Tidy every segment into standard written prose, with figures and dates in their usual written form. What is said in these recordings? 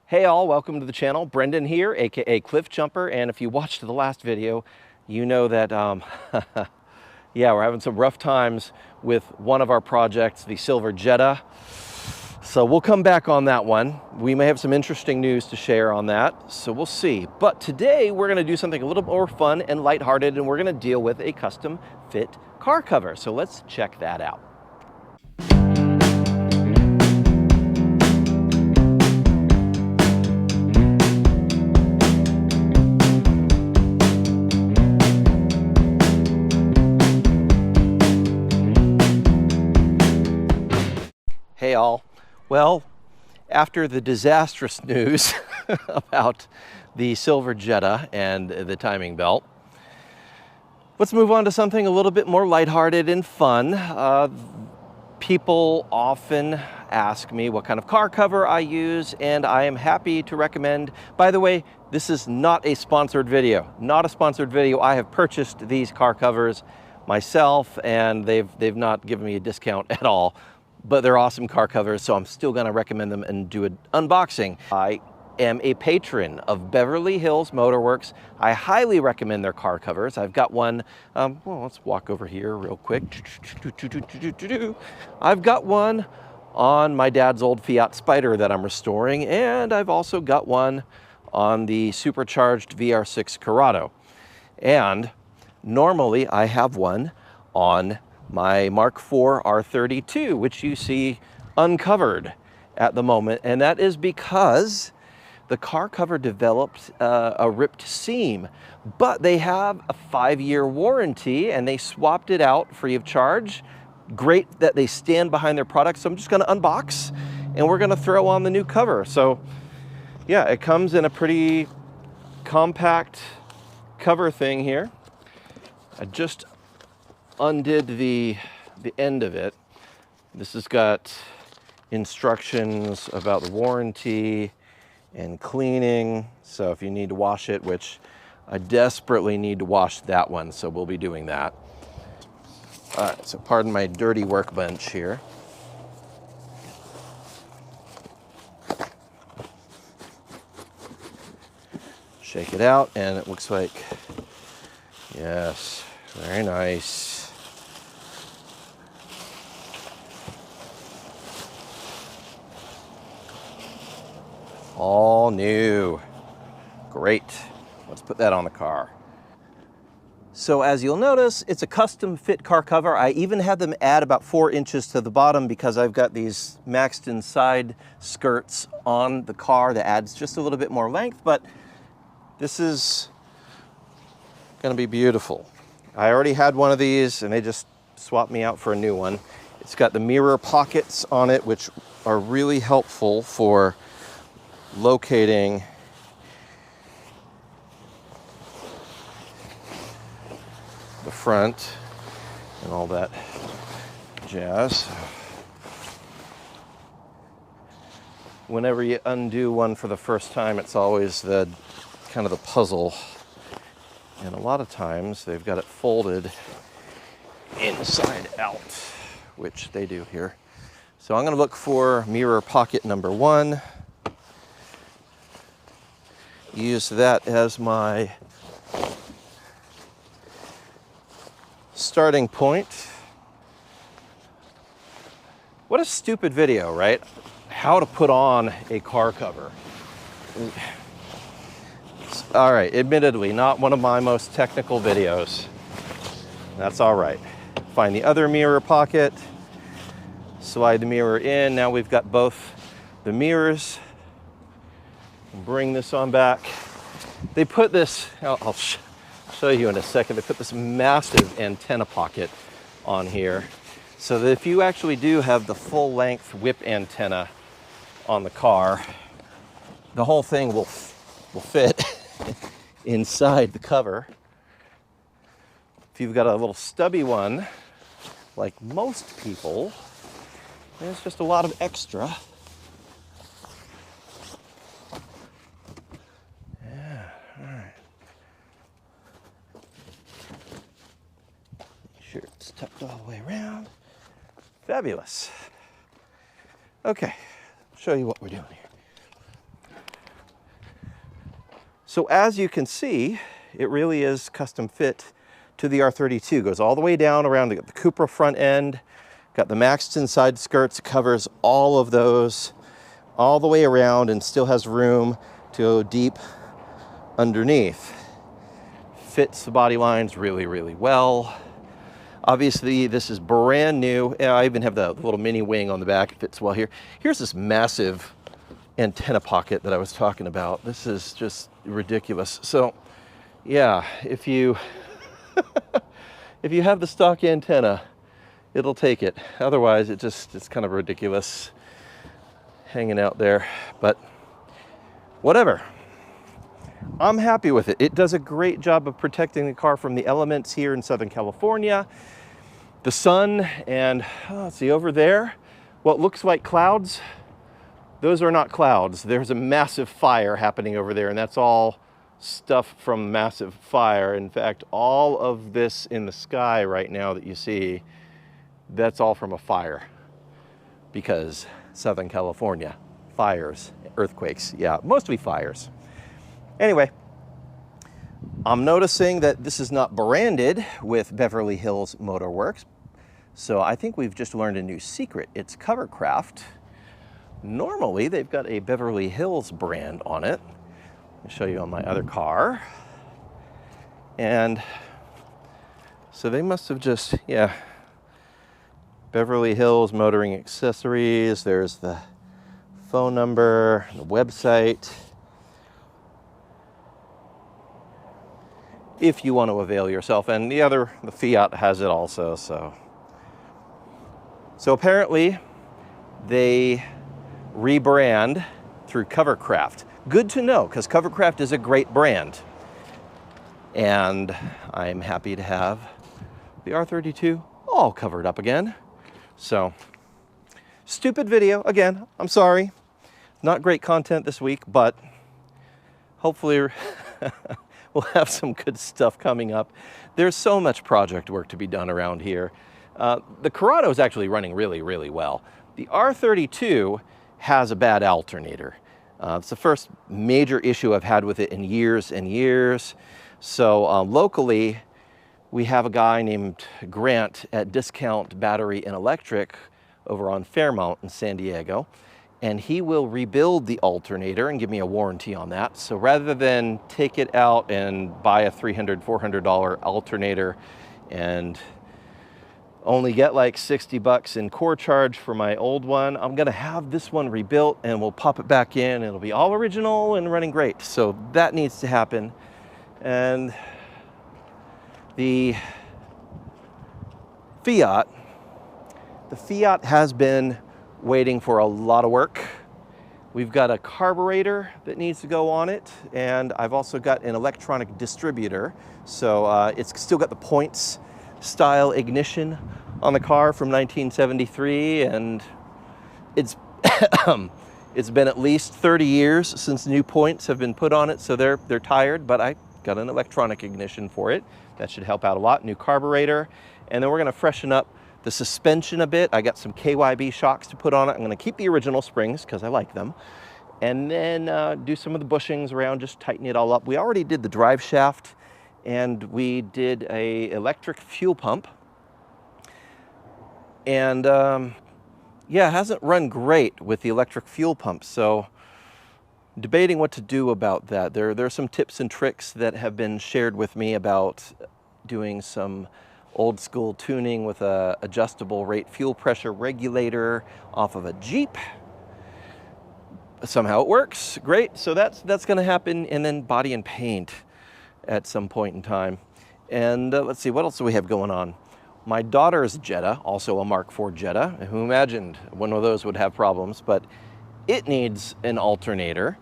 Hey all, welcome to the channel. Brendan here, aka Cliffjumper, and if you watched the last video, you know that, yeah, we're having some rough times with one of our projects, the silver Jetta. So we'll come back on that one. We may have some interesting news to share on that, so we'll see. But today we're gonna do something a little more fun and lighthearted, and we're gonna deal with a custom fit car cover. So let's check that out. Hey all. Well, after the disastrous news about the silver Jetta and the timing belt, let's move on to something a little bit more lighthearted and fun. People often ask me what kind of car cover I use, and I am happy to recommend. By the way, this is not a sponsored video. Not a sponsored video. I have purchased these car covers myself, and they've not given me a discount at all. But they're awesome car covers, so I'm still gonna recommend them and do an unboxing. I am a patron of Beverly Hills Motorworks. I highly recommend their car covers. I've got one, well, let's walk over here real quick. I've got one on my dad's old Fiat Spider that I'm restoring, and I've also got one on the supercharged VR6 Corrado. And normally I have one on my Mk4 R32, which you see uncovered at the moment, and that is because the car cover developed a ripped seam, but they have a 5-year warranty and they swapped it out free of charge. Great that they stand behind their product, so I'm just gonna unbox and we're gonna throw on the new cover. So yeah, it comes in a pretty compact cover thing here. I just undid the end of it. This has got instructions about the warranty and cleaning. So if you need to wash it, which I desperately need to wash that one, so we'll be doing that. All right, so pardon my dirty workbench here. Shake it out, and it looks like, yes, very nice. All new. Great. Let's put that on the car. So as you'll notice, it's a custom fit car cover. I even had them add about 4 inches to the bottom because I've got these maxed in side skirts on the car that adds just a little bit more length, but this is gonna be beautiful. I already had one of these and they just swapped me out for a new one. It's got the mirror pockets on it, which are really helpful for locating the front and all that jazz. Whenever you undo one for the first time, it's always the kind of the puzzle. And a lot of times they've got it folded inside out, which they do here. So I'm gonna look for mirror pocket number 1. Use that as my starting point. What a stupid video, right? How to put on a car cover. All right, admittedly, not one of my most technical videos. That's all right. Find the other mirror pocket, slide the mirror in. Now we've got both the mirrors. Bring this on back. They put this, I'll show you in a second, they put this massive antenna pocket on here so that if you actually do have the full length whip antenna on the car, the whole thing will fit inside the cover. If you've got a little stubby one, like most people, there's just a lot of extra. Yeah, all right. Make sure it's tucked all the way around. Fabulous. Okay, show you what we're doing here. So as you can see, it really is custom fit to the R32. Goes all the way down around the Cupra front end, got the Maxton side skirts, covers all of those all the way around and still has room to go deep underneath. Fits the body lines really, really well. Obviously, this is brand new. I even have the little mini wing on the back. It fits well here. Here's this massive antenna pocket that I was talking about. This is just ridiculous. So, yeah, if you if you have the stock antenna, it'll take it. Otherwise, it's kind of ridiculous hanging out there. But whatever. I'm happy with it. It does a great job of protecting the car from the elements here in Southern California, the sun, and let's see, over there, what looks like clouds, those are not clouds. There's a massive fire happening over there, and that's all stuff from massive fire. In fact, all of this in the sky right now that you see, that's all from a fire, because Southern California, fires, earthquakes, yeah, mostly fires. Anyway, I'm noticing that this is not branded with Beverly Hills Motorworks, so I think we've just learned a new secret. It's Covercraft. Normally, they've got a Beverly Hills brand on it. I'll show you on my other car. And so they must have just, yeah, Beverly Hills Motoring Accessories. There's the phone number, the website, if you want to avail yourself. And the Fiat has it also. So apparently they rebrand through Covercraft. Good to know, because Covercraft is a great brand. And I'm happy to have the R32 all covered up again. So, stupid video, again, I'm sorry. Not great content this week, but hopefully we'll have some good stuff coming up. There's so much project work to be done around here. The Corrado is actually running really, really well. The R32 has a bad alternator. It's the first major issue I've had with it in years and years. So locally, we have a guy named Grant at Discount Battery and Electric over on Fairmount in San Diego, and he will rebuild the alternator and give me a warranty on that. So rather than take it out and buy a $300, $400 alternator and only get like 60 bucks in core charge for my old one, I'm gonna have this one rebuilt and we'll pop it back in. It'll be all original and running great. So that needs to happen. And the Fiat has been waiting for a lot of work. We've got a carburetor that needs to go on it, and I've also got an electronic distributor. So it's still got the points style ignition on the car from 1973, and it's it's been at least 30 years since new points have been put on it, so they're tired, but I got an electronic ignition for it. That should help out a lot. New carburetor, and then we're gonna freshen up the suspension a bit. I got some KYB shocks to put on it. I'm gonna keep the original springs because I like them, and then do some of the bushings around, just tighten it all up. We already did the drive shaft, and we did a electric fuel pump, and yeah, it hasn't run great with the electric fuel pump, so debating what to do about that. There are some tips and tricks that have been shared with me about doing some old school tuning with a adjustable rate fuel pressure regulator off of a Jeep. Somehow it works, great. So that's gonna happen, and then body and paint at some point in time. And let's see, what else do we have going on? My daughter's Jetta, also a Mk4 Jetta. Who imagined one of those would have problems, but it needs an alternator.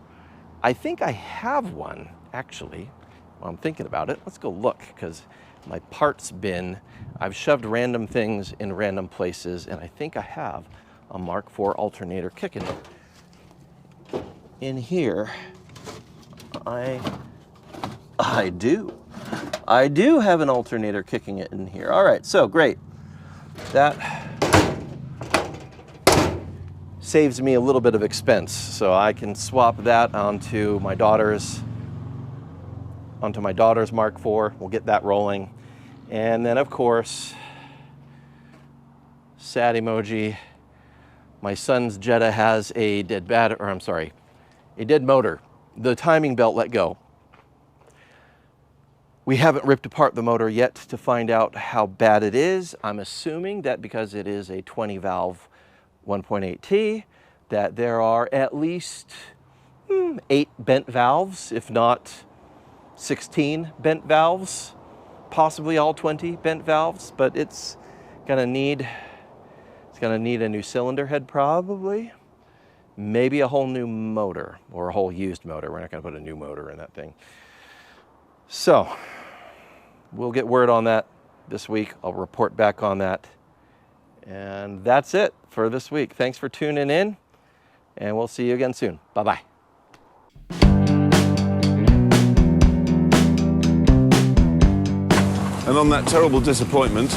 I think I have one, actually. While I'm thinking about it, let's go look, because my parts bin, I've shoved random things in random places, and I think I have a Mk4 alternator kicking it. In here, I do. I do have an alternator kicking it in here. All right, so great. That saves me a little bit of expense, so I can swap that onto my daughter's onto my daughter's Mk4. We'll get that rolling. And then of course, sad emoji. My son's Jetta has a dead motor. The timing belt let go. We haven't ripped apart the motor yet to find out how bad it is. I'm assuming that because it is a 20 valve 1.8T, that there are at least 8 bent valves, if not 16 bent valves, possibly all 20 bent valves, but it's gonna need a new cylinder head probably, maybe a whole new motor or a whole used motor. We're not gonna put a new motor in that thing. So we'll get word on that this week. I'll report back on that. And that's it for this week. Thanks for tuning in, and we'll see you again soon. Bye-bye. And on that terrible disappointment,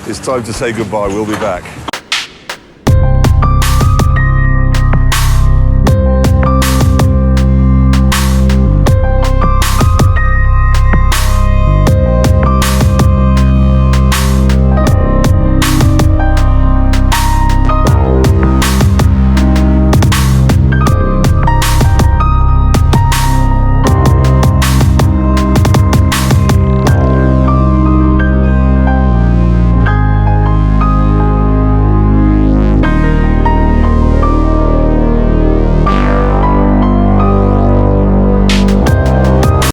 it's time to say goodbye. We'll be back.